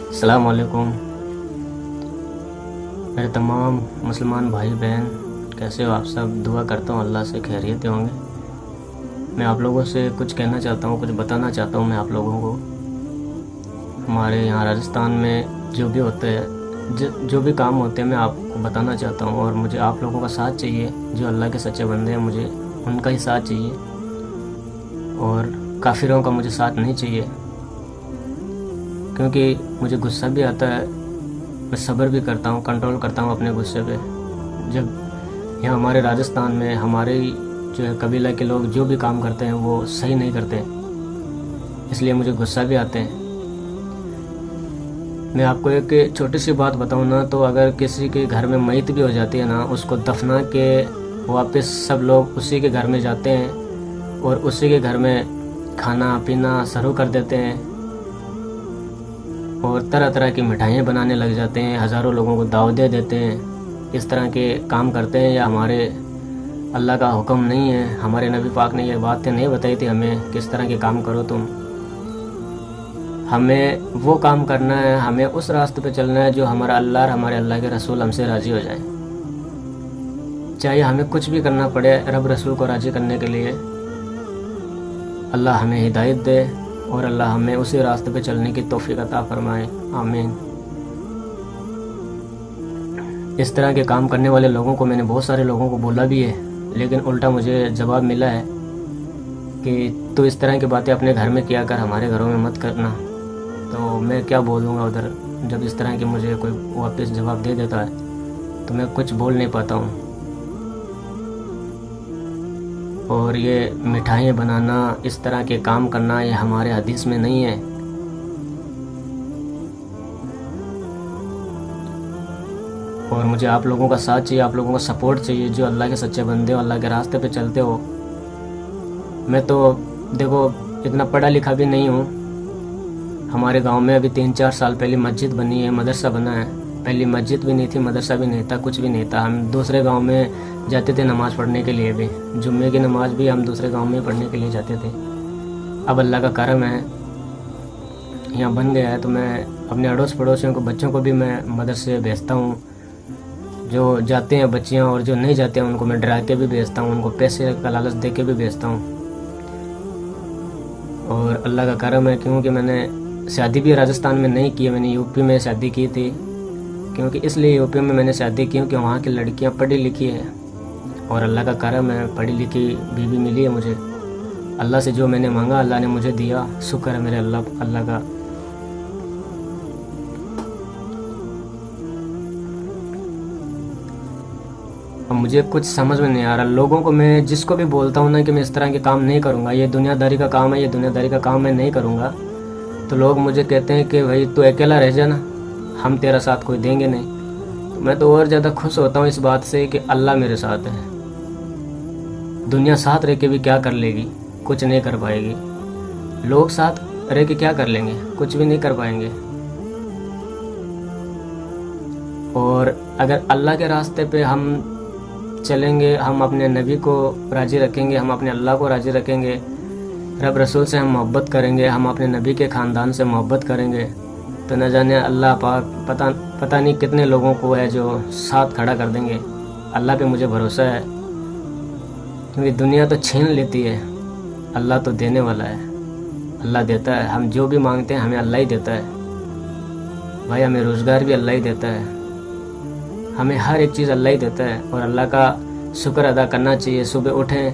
السلام علیکم میرے تمام مسلمان بھائی بہن، کیسے ہو آپ سب؟ دعا کرتا ہوں اللہ سے خیریت ہوں گے۔ میں آپ لوگوں سے کچھ کہنا چاہتا ہوں، کچھ بتانا چاہتا ہوں میں آپ لوگوں کو۔ ہمارے یہاں راجستھان میں جو بھی ہوتا ہے، جو بھی کام ہوتے ہیں، میں آپ کو بتانا چاہتا ہوں، اور مجھے آپ لوگوں کا ساتھ چاہیے۔ جو اللہ کے سچے بندے ہیں مجھے ان کا ہی ساتھ چاہیے، اور کافروں کا مجھے ساتھ نہیں چاہیے، کیونکہ مجھے غصہ بھی آتا ہے۔ میں صبر بھی کرتا ہوں، کنٹرول کرتا ہوں اپنے غصے پہ۔ جب یہاں ہمارے راجستھان میں ہمارے جو ہے قبیلہ کے لوگ جو بھی کام کرتے ہیں وہ صحیح نہیں کرتے، اس لیے مجھے غصہ بھی آتے ہیں۔ میں آپ کو ایک چھوٹی سی بات بتاؤں نا، تو اگر کسی کے گھر میں میت بھی ہو جاتی ہے نا، اس کو دفنا کے واپس سب لوگ اسی کے گھر میں جاتے ہیں اور اسی کے گھر میں کھانا پینا شروع کر دیتے ہیں، اور طرح طرح کی مٹھائیاں بنانے لگ جاتے ہیں، ہزاروں لوگوں کو دعوت دے دیتے ہیں۔ اس طرح کے کام کرتے ہیں، یا ہمارے اللہ کا حکم نہیں ہے؟ ہمارے نبی پاک نے یہ باتیں نہیں بتائی تھی ہمیں کس طرح کے کام کرو تم؟ ہمیں وہ کام کرنا ہے، ہمیں اس راستے پہ چلنا ہے جو ہمارا اللہ اور ہمارے اللہ کے رسول ہم سے راضی ہو جائے۔ چاہے ہمیں کچھ بھی کرنا پڑے رب رسول کو راضی کرنے کے لیے۔ اللہ ہمیں ہدایت دے، اور اللہ ہمیں اسی راستے پہ چلنے کی توفیق عطا فرمائے، آمین۔ اس طرح کے کام کرنے والے لوگوں کو میں نے بہت سارے لوگوں کو بولا بھی ہے، لیکن الٹا مجھے جواب ملا ہے کہ تو اس طرح کی باتیں اپنے گھر میں کیا کر، ہمارے گھروں میں مت کرنا۔ تو میں کیا بولوں گا ادھر؟ جب اس طرح کی مجھے کوئی واپس جواب دے دیتا ہے تو میں کچھ بول نہیں پاتا ہوں۔ اور یہ مٹھائیاں بنانا، اس طرح کے کام کرنا، یہ ہمارے حدیث میں نہیں ہے۔ اور مجھے آپ لوگوں کا ساتھ چاہیے، آپ لوگوں کا سپورٹ چاہیے، جو اللہ کے سچے بندے ہو، اللہ کے راستے پہ چلتے ہو۔ میں تو دیکھو اتنا پڑھا لکھا بھی نہیں ہوں۔ ہمارے گاؤں میں ابھی 3-4 سال پہلے مسجد بنی ہے، مدرسہ بنا ہے۔ پہلی مسجد بھی نہیں تھی، مدرسہ بھی نہیں تھا، کچھ بھی نہیں تھا۔ ہم دوسرے گاؤں میں جاتے تھے نماز پڑھنے کے لیے بھی، جمعے کی نماز بھی ہم دوسرے گاؤں میں پڑھنے کے لیے جاتے تھے۔ اب اللہ کا کرم ہے یہاں بن گیا ہے، تو میں اپنے اڑوس پڑوسیوں کو، بچوں کو بھی میں مدرسے بھیجتا ہوں۔ جو جاتے ہیں بچیاں اور جو نہیں جاتے ہیں ان کو میں ڈرا کے بھی بھیجتا ہوں، ان کو پیسے کا لالچ دے کے بھی بھیجتا ہوں۔ اور اللہ کا کرم ہے، کیونکہ میں نے شادی بھی راجستھان میں نہیں کی ہے، میں نے یو پی میں شادی کی تھی۔ کیونکہ اس لیے یو پی میں نے شادی کی کیونکہ وہاں کی لڑکیاں پڑھی لکھی ہیں، اور اللہ کا کرم ہے پڑھی لکھی بیوی ملی ہے مجھے۔ اللہ سے جو میں نے مانگا اللہ نے مجھے دیا، شکر ہے میرے اللہ کا۔ اب مجھے کچھ سمجھ میں نہیں آ رہا، لوگوں کو میں جس کو بھی بولتا ہوں نا کہ میں اس طرح کے کام نہیں کروں گا، یہ دنیا داری کا کام ہے، یہ دنیا داری کا کام میں نہیں کروں گا، تو لوگ مجھے کہتے ہیں کہ بھائی تو اکیلا رہ جانا، ہم تیرا ساتھ کوئی دیں گے نہیں۔ تو میں تو اور زیادہ خوش ہوتا ہوں اس بات سے کہ اللہ میرے ساتھ ہے۔ دنیا ساتھ رہ کے بھی کیا کر لے گی؟ کچھ نہیں کر پائے گی۔ لوگ ساتھ رہ کے کیا کر لیں گے؟ کچھ بھی نہیں کر پائیں گے۔ اور اگر اللہ کے راستے پہ ہم چلیں گے، ہم اپنے نبی کو راضی رکھیں گے، ہم اپنے اللہ کو راضی رکھیں گے، رب رسول سے ہم محبت کریں گے، ہم اپنے نبی کے خاندان سے محبت کریں گے، تو نہ جانے اللہ پاک پتہ نہیں کتنے لوگوں کو ہے جو ساتھ کھڑا کر دیں گے۔ اللہ پہ مجھے بھروسہ ہے، کیونکہ دنیا تو چھین لیتی ہے، اللہ تو دینے والا ہے، اللہ دیتا ہے۔ ہم جو بھی مانگتے ہیں ہمیں اللہ ہی دیتا ہے بھائی، ہمیں روزگار بھی اللہ ہی دیتا ہے، ہمیں ہر ایک چیز اللہ ہی دیتا ہے، اور اللہ کا شکر ادا کرنا چاہیے۔ صبح اٹھیں،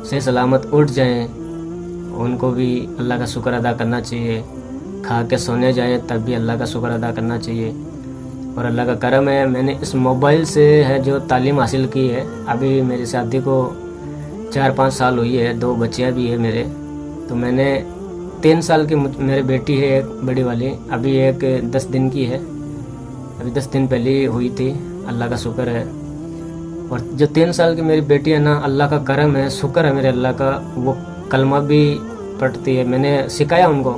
صحیح سلامت اٹھ جائیں، ان کو بھی اللہ کا شکر ادا کرنا چاہیے۔ کھا کے سونے جائیں تب بھی اللہ کا شکر ادا کرنا چاہیے۔ اور اللہ کا کرم ہے، میں نے اس موبائل سے ہے جو تعلیم حاصل کی ہے۔ ابھی میری شادی کو 4-5 سال ہوئی ہے، 2 بچیاں بھی ہیں میرے۔ تو میں نے 3 سال کی میری بیٹی ہے ایک بڑی والی، ابھی ایک 10 دن کی ہے، ابھی 10 دن پہلے ہی ہوئی تھی، اللہ کا شکر ہے۔ اور جو 3 سال کی میری بیٹی ہے نا، اللہ کا کرم ہے، شکر ہے میرے اللہ کا، وہ کلمہ بھی پڑھتی ہے۔ میں نے سکھایا ان کو،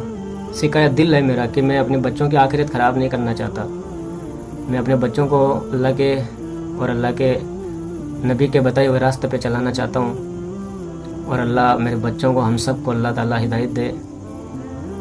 سکھایا، دل ہے میرا کہ میں اپنے بچوں کی آخرت خراب نہیں کرنا چاہتا۔ میں اپنے بچوں کو اللہ کے اور اللہ کے نبی کے بتائے ہوئے راستے پہ چلانا چاہتا ہوں، اور اللہ میرے بچوں کو، ہم سب کو اللہ تعالیٰ ہدایت دے۔